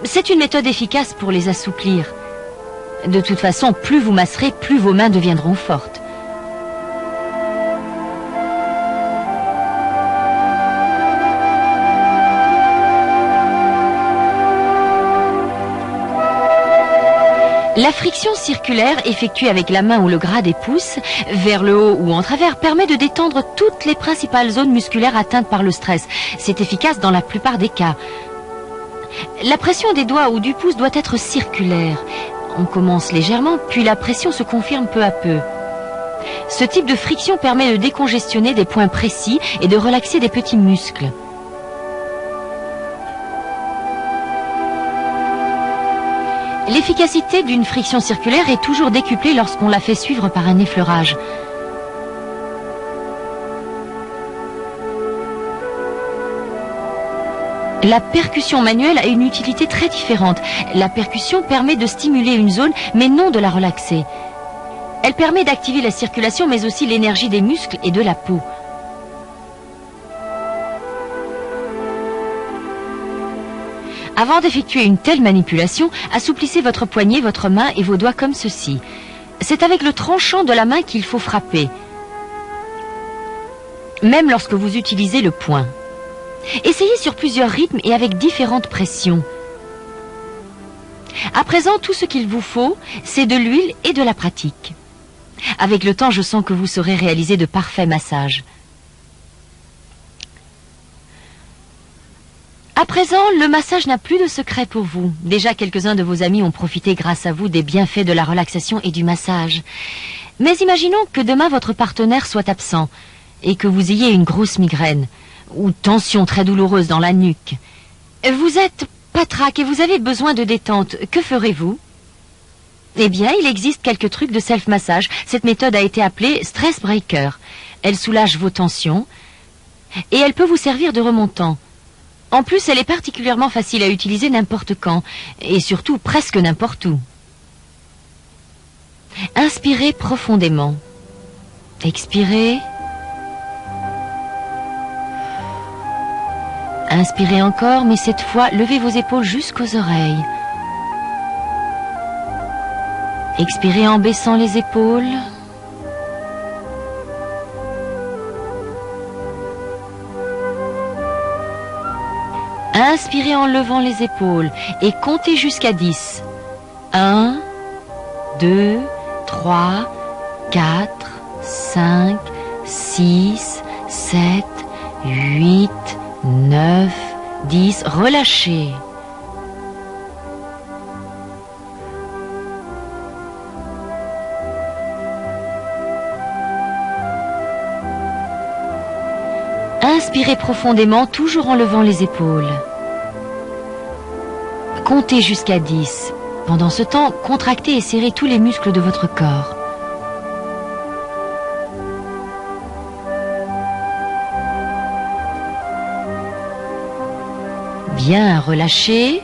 C'est une méthode efficace pour les assouplir. De toute façon, plus vous masserez, plus vos mains deviendront fortes. La friction circulaire effectuée avec la main ou le gras des pouces, vers le haut ou en travers, permet de détendre toutes les principales zones musculaires atteintes par le stress. C'est efficace dans la plupart des cas. La pression des doigts ou du pouce doit être circulaire. On commence légèrement, puis la pression se confirme peu à peu. Ce type de friction permet de décongestionner des points précis et de relaxer des petits muscles. L'efficacité d'une friction circulaire est toujours décuplée lorsqu'on la fait suivre par un effleurage. La percussion manuelle a une utilité très différente. La percussion permet de stimuler une zone, mais non de la relaxer. Elle permet d'activer la circulation, mais aussi l'énergie des muscles et de la peau. Avant d'effectuer une telle manipulation, assouplissez votre poignet, votre main et vos doigts comme ceci. C'est avec le tranchant de la main qu'il faut frapper, même lorsque vous utilisez le poing. Essayez sur plusieurs rythmes et avec différentes pressions. À présent, tout ce qu'il vous faut, c'est de l'huile et de la pratique. Avec le temps, je sens que vous saurez réaliser de parfaits massages. À présent, le massage n'a plus de secret pour vous. Déjà, quelques-uns de vos amis ont profité grâce à vous des bienfaits de la relaxation et du massage. Mais imaginons que demain votre partenaire soit absent et que vous ayez une grosse migraine ou tension très douloureuse dans la nuque. Vous êtes patraque et vous avez besoin de détente. Que ferez-vous? Eh bien, il existe quelques trucs de self-massage. Cette méthode a été appelée Stress Breaker. Elle soulage vos tensions et elle peut vous servir de remontant. En plus, elle est particulièrement facile à utiliser n'importe quand, et surtout presque n'importe où. Inspirez profondément. Expirez. Inspirez encore, mais cette fois, levez vos épaules jusqu'aux oreilles. Expirez en baissant les épaules. Inspirez en levant les épaules et comptez jusqu'à 10. 1, 2, 3, 4, 5, 6, 7, 8, 9, 10. Relâchez. Inspirez profondément, toujours en levant les épaules. Comptez jusqu'à 10. Pendant ce temps, contractez et serrez tous les muscles de votre corps. Bien, relâchez.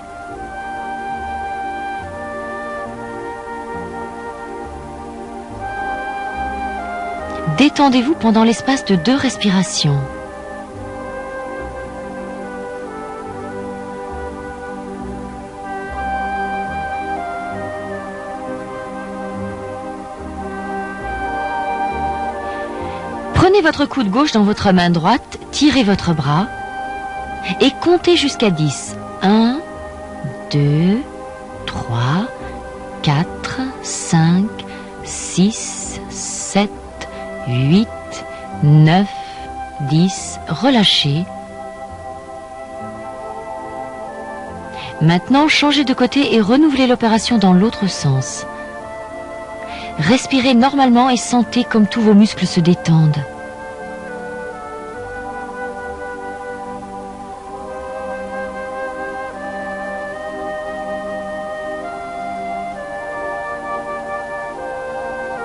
Détendez-vous pendant l'espace de 2 respirations. Prenez votre coude gauche dans votre main droite, tirez votre bras et comptez jusqu'à 10. 1, 2, 3, 4, 5, 6, 7, 8, 9, 10. Relâchez. Maintenant, changez de côté et renouvelez l'opération dans l'autre sens. Respirez normalement et sentez comme tous vos muscles se détendent.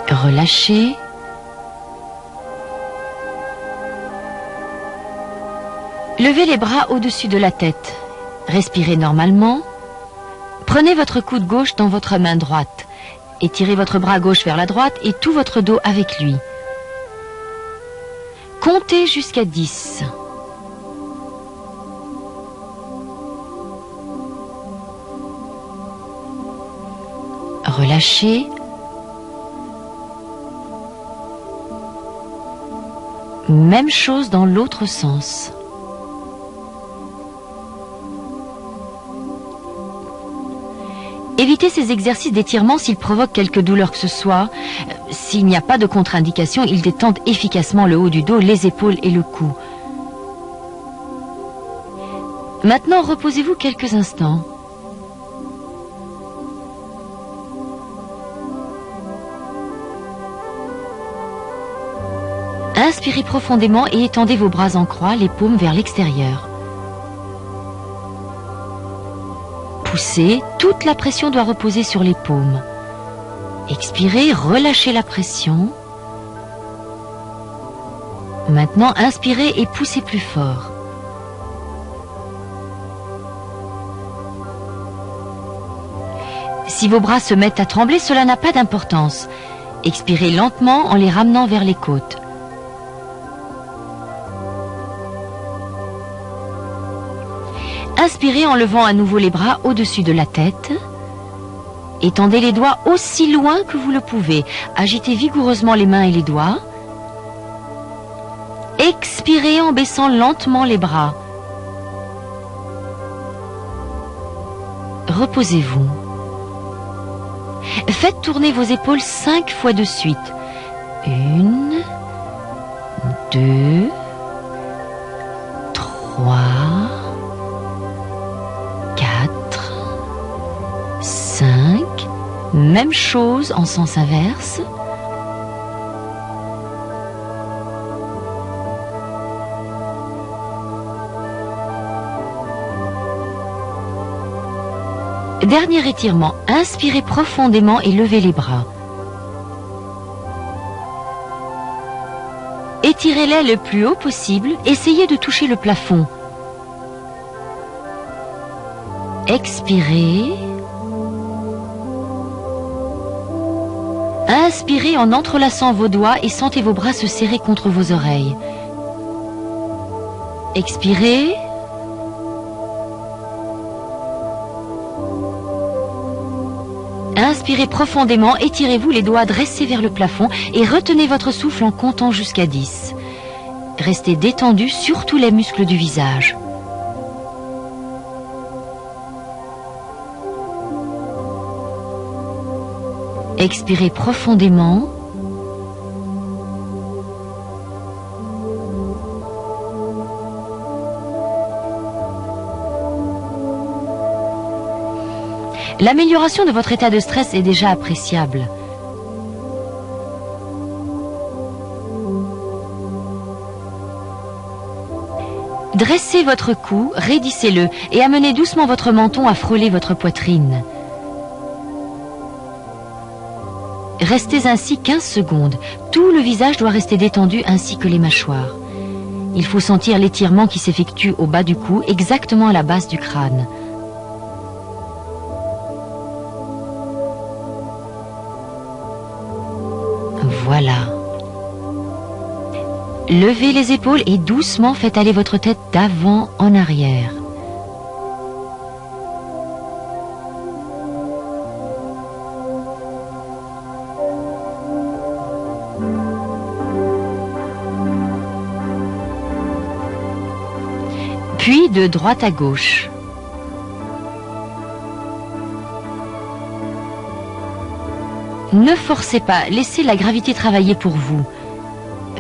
Relâchez. Levez les bras au-dessus de la tête. Respirez normalement. Prenez votre coude gauche dans votre main droite. Étirez votre bras gauche vers la droite et tout votre dos avec lui. Comptez jusqu'à 10. relâchez. Même chose dans l'autre sens. Évitez ces exercices d'étirement s'ils provoquent quelque douleur que ce soit. S'il n'y a pas de contre-indication, ils détendent efficacement le haut du dos, les épaules et le cou. Maintenant, reposez-vous quelques instants. Inspirez profondément et étendez vos bras en croix, les paumes vers l'extérieur. Poussez, toute la pression doit reposer sur les paumes. Expirez, relâchez la pression. Maintenant, inspirez et poussez plus fort. Si vos bras se mettent à trembler, cela n'a pas d'importance. Expirez lentement en les ramenant vers les côtes. Inspirez en levant à nouveau les bras au-dessus de la tête. Étendez les doigts aussi loin que vous le pouvez. Agitez vigoureusement les mains et les doigts. Expirez en baissant lentement les bras. Reposez-vous. Faites tourner vos épaules 5 fois de suite. 1, 2, 3, 4, 5. Même chose en sens inverse. Dernier étirement, inspirez profondément et levez les bras. Étirez-les le plus haut possible, essayez de toucher le plafond. Expirez. Inspirez en entrelaçant vos doigts et sentez vos bras se serrer contre vos oreilles. Expirez. Inspirez profondément, étirez-vous les doigts dressés vers le plafond et retenez votre souffle en comptant jusqu'à 10. Restez détendu sur tous les muscles du visage. Expirez profondément. L'amélioration de votre état de stress est déjà appréciable. Dressez votre cou, raidissez-le et amenez doucement votre menton à frôler votre poitrine. Restez ainsi 15 secondes. Tout le visage doit rester détendu ainsi que les mâchoires. Il faut sentir l'étirement qui s'effectue au bas du cou, exactement à la base du crâne. Voilà. Levez les épaules et doucement faites aller votre tête d'avant en arrière. Puis de droite à gauche. Ne forcez pas, laissez la gravité travailler pour vous.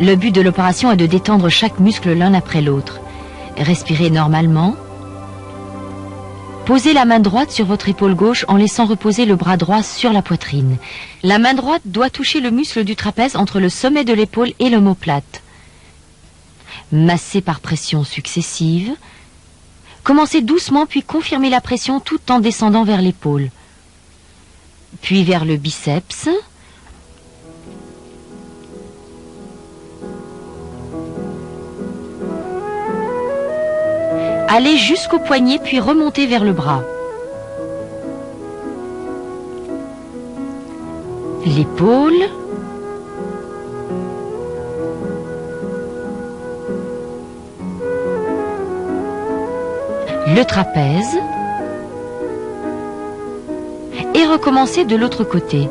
Le but de l'opération est de détendre chaque muscle l'un après l'autre. Respirez normalement. Posez la main droite sur votre épaule gauche en laissant reposer le bras droit sur la poitrine. La main droite doit toucher le muscle du trapèze entre le sommet de l'épaule et l'omoplate. Massez par pression successive. Commencez doucement puis confirmez la pression tout en descendant vers l'épaule. Puis vers le biceps. Allez jusqu'au poignet puis remontez vers le bras. L'épaule. Le trapèze. et recommencez de l'autre côté.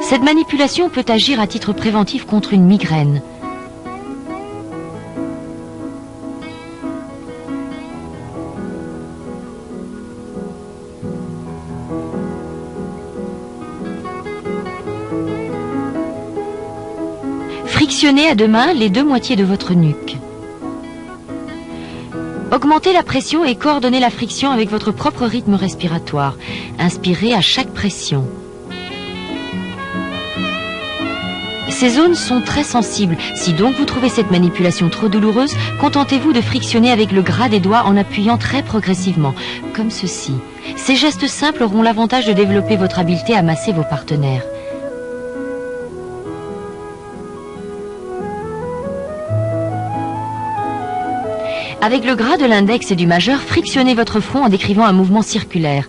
Cette manipulation peut agir à titre préventif contre une migraine. Frictionnez à deux mains les deux moitiés de votre nuque. Augmentez la pression et coordonnez la friction avec votre propre rythme respiratoire. Inspirez à chaque pression. Ces zones sont très sensibles. Si donc vous trouvez cette manipulation trop douloureuse, contentez-vous de frictionner avec le gras des doigts en appuyant très progressivement, comme ceci. Ces gestes simples auront l'avantage de développer votre habileté à masser vos partenaires. Avec le gras de l'index et du majeur, frictionnez votre front en décrivant un mouvement circulaire.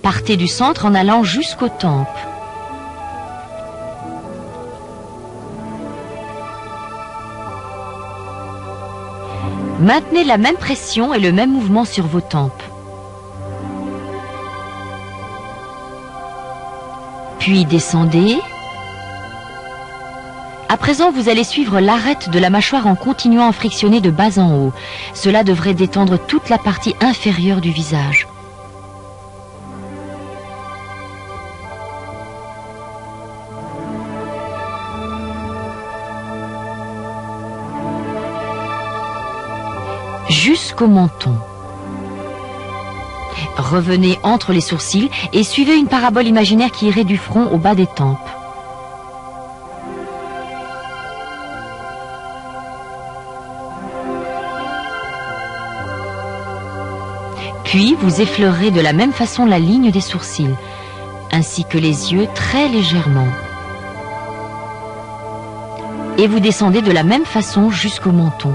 Partez du centre en allant jusqu'aux tempes. Maintenez la même pression et le même mouvement sur vos tempes. Puis descendez. À présent, vous allez suivre l'arête de la mâchoire en continuant à frictionner de bas en haut. Cela devrait détendre toute la partie inférieure du visage. Jusqu'au menton. Revenez entre les sourcils et suivez une parabole imaginaire qui irait du front au bas des tempes. Puis vous effleurez de la même façon la ligne des sourcils, ainsi que les yeux très légèrement. Et vous descendez de la même façon jusqu'au menton.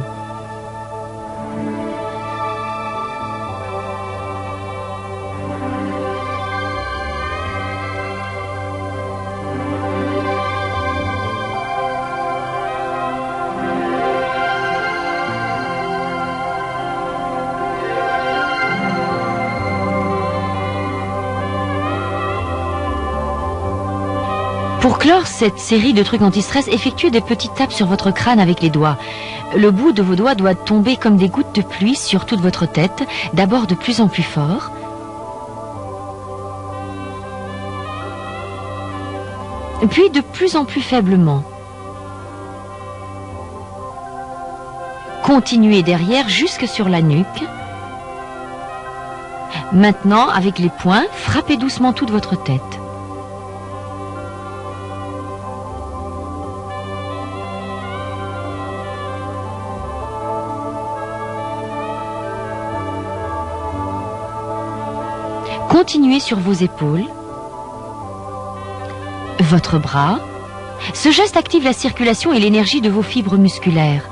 Pour clore cette série de trucs anti-stress, effectuez des petites tapes sur votre crâne avec les doigts. Le bout de vos doigts doit tomber comme des gouttes de pluie sur toute votre tête, d'abord de plus en plus fort. Puis de plus en plus faiblement. Continuez derrière jusque sur la nuque. Maintenant, avec les poings, frappez doucement toute votre tête. Continuez sur vos épaules, votre bras. Ce geste active la circulation et l'énergie de vos fibres musculaires.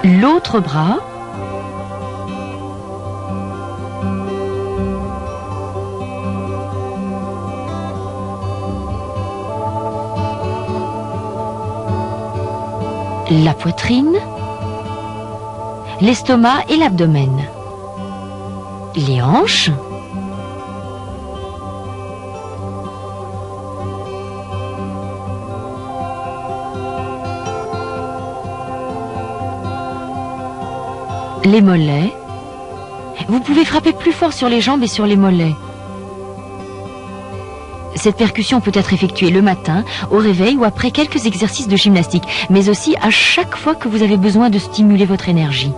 L'autre bras. La poitrine, l'estomac et l'abdomen, les hanches, les mollets. Vous pouvez frapper plus fort sur les jambes et sur les mollets. Cette percussion peut être effectuée le matin, au réveil ou après quelques exercices de gymnastique, mais aussi à chaque fois que vous avez besoin de stimuler votre énergie.